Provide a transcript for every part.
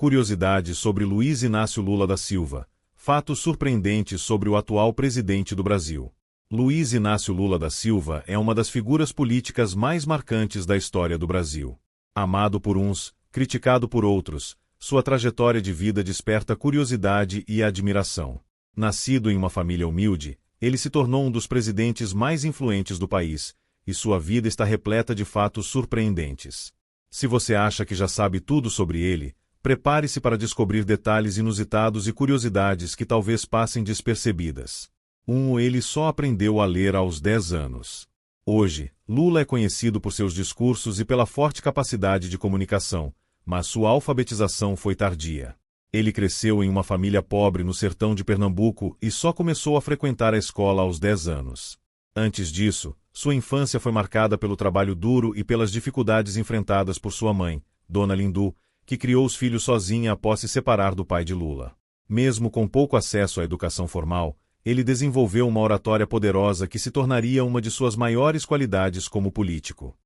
Curiosidades sobre Luiz Inácio Lula da Silva. Fatos surpreendentes sobre o atual presidente do Brasil. Luiz Inácio Lula da Silva é uma das figuras políticas mais marcantes da história do Brasil. Amado por uns, criticado por outros, sua trajetória de vida desperta curiosidade e admiração. Nascido em uma família humilde, ele se tornou um dos presidentes mais influentes do país, e sua vida está repleta de fatos surpreendentes. Se você acha que já sabe tudo sobre ele, prepare-se para descobrir detalhes inusitados e curiosidades que talvez passem despercebidas. Ele só aprendeu a ler aos 10 anos. Hoje, Lula é conhecido por seus discursos e pela forte capacidade de comunicação, mas sua alfabetização foi tardia. Ele cresceu em uma família pobre no sertão de Pernambuco e só começou a frequentar a escola aos 10 anos. Antes disso, sua infância foi marcada pelo trabalho duro e pelas dificuldades enfrentadas por sua mãe, Dona Lindu, que criou os filhos sozinha após se separar do pai de Lula. Mesmo com pouco acesso à educação formal, ele desenvolveu uma oratória poderosa que se tornaria uma de suas maiores qualidades como político.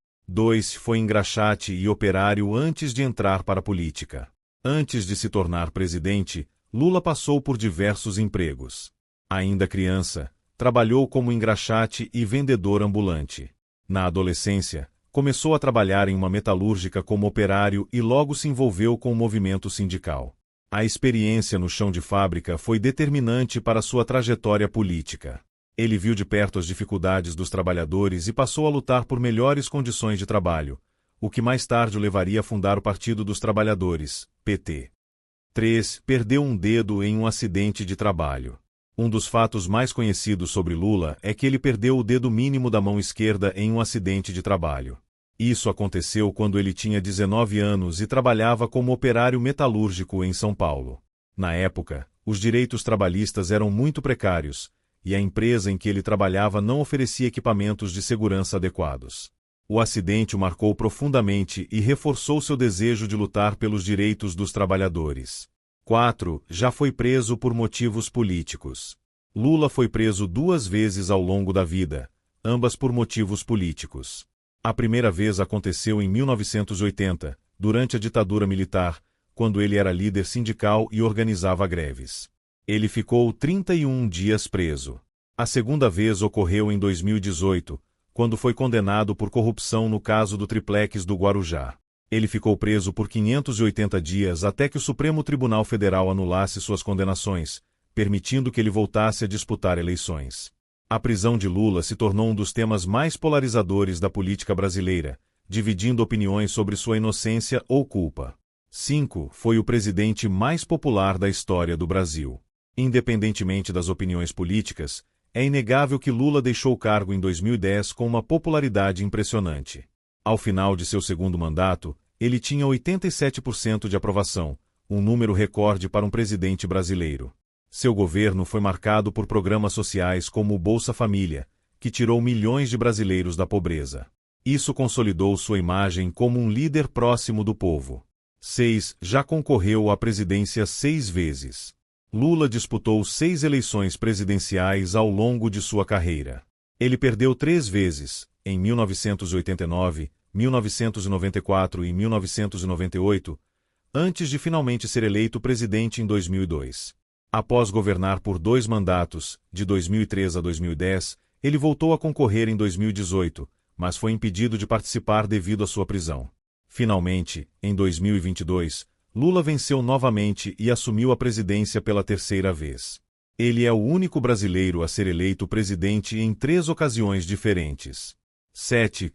Foi engraxate e operário antes de entrar para a política. Antes de se tornar presidente, Lula passou por diversos empregos. Ainda criança, trabalhou como engraxate e vendedor ambulante. Na adolescência, começou a trabalhar em uma metalúrgica como operário e logo se envolveu com o movimento sindical. A experiência no chão de fábrica foi determinante para sua trajetória política. Ele viu de perto as dificuldades dos trabalhadores e passou a lutar por melhores condições de trabalho, o que mais tarde o levaria a fundar o Partido dos Trabalhadores, PT. Perdeu um dedo em um acidente de trabalho. Um dos fatos mais conhecidos sobre Lula é que ele perdeu o dedo mínimo da mão esquerda em um acidente de trabalho. Isso aconteceu quando ele tinha 19 anos e trabalhava como operário metalúrgico em São Paulo. Na época, os direitos trabalhistas eram muito precários, e a empresa em que ele trabalhava não oferecia equipamentos de segurança adequados. O acidente o marcou profundamente e reforçou seu desejo de lutar pelos direitos dos trabalhadores. Já foi preso por motivos políticos. Lula foi preso 2 vezes ao longo da vida, ambas por motivos políticos. A primeira vez aconteceu em 1980, durante a ditadura militar, quando ele era líder sindical e organizava greves. Ele ficou 31 dias preso. A segunda vez ocorreu em 2018, quando foi condenado por corrupção no caso do triplex do Guarujá. Ele ficou preso por 580 dias até que o Supremo Tribunal Federal anulasse suas condenações, permitindo que ele voltasse a disputar eleições. A prisão de Lula se tornou um dos temas mais polarizadores da política brasileira, dividindo opiniões sobre sua inocência ou culpa. Foi o presidente mais popular da história do Brasil. Independentemente das opiniões políticas, é inegável que Lula deixou o cargo em 2010 com uma popularidade impressionante. Ao final de seu segundo mandato, ele tinha 87% de aprovação, um número recorde para um presidente brasileiro. Seu governo foi marcado por programas sociais como o Bolsa Família, que tirou milhões de brasileiros da pobreza. Isso consolidou sua imagem como um líder próximo do povo. Já concorreu à presidência 6 vezes. Lula disputou 6 eleições presidenciais ao longo de sua carreira. Ele perdeu 3 vezes, em 1989, 1994 e 1998, antes de finalmente ser eleito presidente em 2002. Após governar por 2 mandatos, de 2003 a 2010, ele voltou a concorrer em 2018, mas foi impedido de participar devido à sua prisão. Finalmente, em 2022, Lula venceu novamente e assumiu a presidência pela 3ª vez. Ele é o único brasileiro a ser eleito presidente em 3 ocasiões diferentes.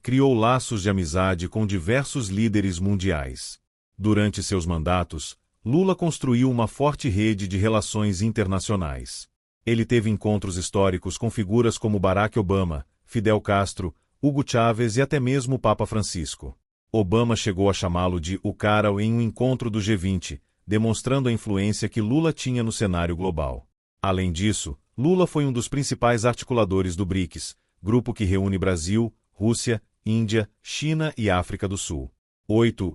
Criou laços de amizade com diversos líderes mundiais. Durante seus mandatos, Lula construiu uma forte rede de relações internacionais. Ele teve encontros históricos com figuras como Barack Obama, Fidel Castro, Hugo Chávez e até mesmo o Papa Francisco. Obama chegou a chamá-lo de "o cara" em um encontro do G20, demonstrando a influência que Lula tinha no cenário global. Além disso, Lula foi um dos principais articuladores do BRICS, grupo que reúne Brasil, Rússia, Índia, China e África do Sul.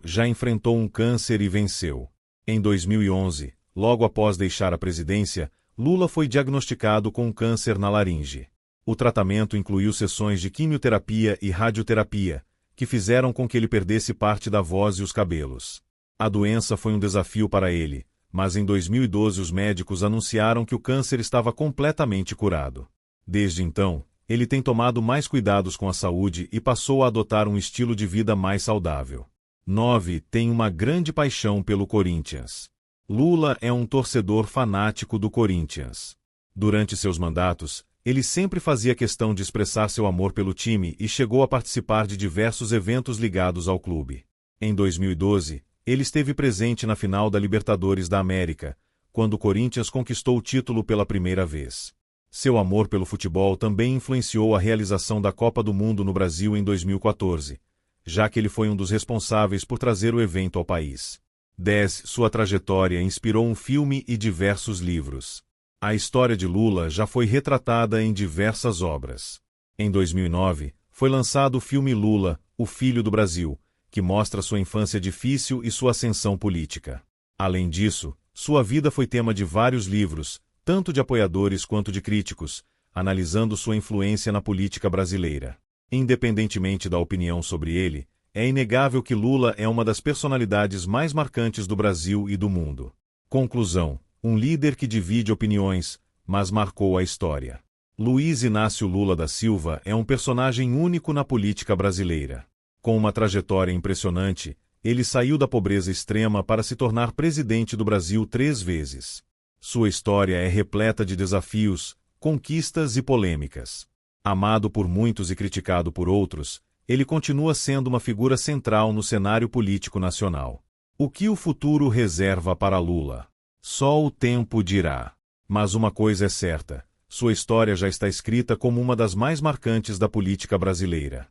Já enfrentou um câncer e venceu. Em 2011, logo após deixar a presidência, Lula foi diagnosticado com um câncer na laringe. O tratamento incluiu sessões de quimioterapia e radioterapia, que fizeram com que ele perdesse parte da voz e os cabelos. A doença foi um desafio para ele, mas em 2012 os médicos anunciaram que o câncer estava completamente curado. Desde então, ele tem tomado mais cuidados com a saúde e passou a adotar um estilo de vida mais saudável. 9. Tem uma grande paixão pelo Corinthians. Lula é um torcedor fanático do Corinthians. Durante seus mandatos, ele sempre fazia questão de expressar seu amor pelo time e chegou a participar de diversos eventos ligados ao clube. Em 2012, ele esteve presente na final da Libertadores da América, quando o Corinthians conquistou o título pela primeira vez. Seu amor pelo futebol também influenciou a realização da Copa do Mundo no Brasil em 2014, já que ele foi um dos responsáveis por trazer o evento ao país. 10. Sua trajetória inspirou um filme e diversos livros. A história de Lula já foi retratada em diversas obras. Em 2009, foi lançado o filme Lula, o Filho do Brasil, que mostra sua infância difícil e sua ascensão política. Além disso, sua vida foi tema de vários livros, tanto de apoiadores quanto de críticos, analisando sua influência na política brasileira. Independentemente da opinião sobre ele, é inegável que Lula é uma das personalidades mais marcantes do Brasil e do mundo. Conclusão: um líder que divide opiniões, mas marcou a história. Luiz Inácio Lula da Silva é um personagem único na política brasileira. Com uma trajetória impressionante, ele saiu da pobreza extrema para se tornar presidente do Brasil 3 vezes. Sua história é repleta de desafios, conquistas e polêmicas. Amado por muitos e criticado por outros, ele continua sendo uma figura central no cenário político nacional. O que o futuro reserva para Lula? Só o tempo dirá. Mas uma coisa é certa: sua história já está escrita como uma das mais marcantes da política brasileira.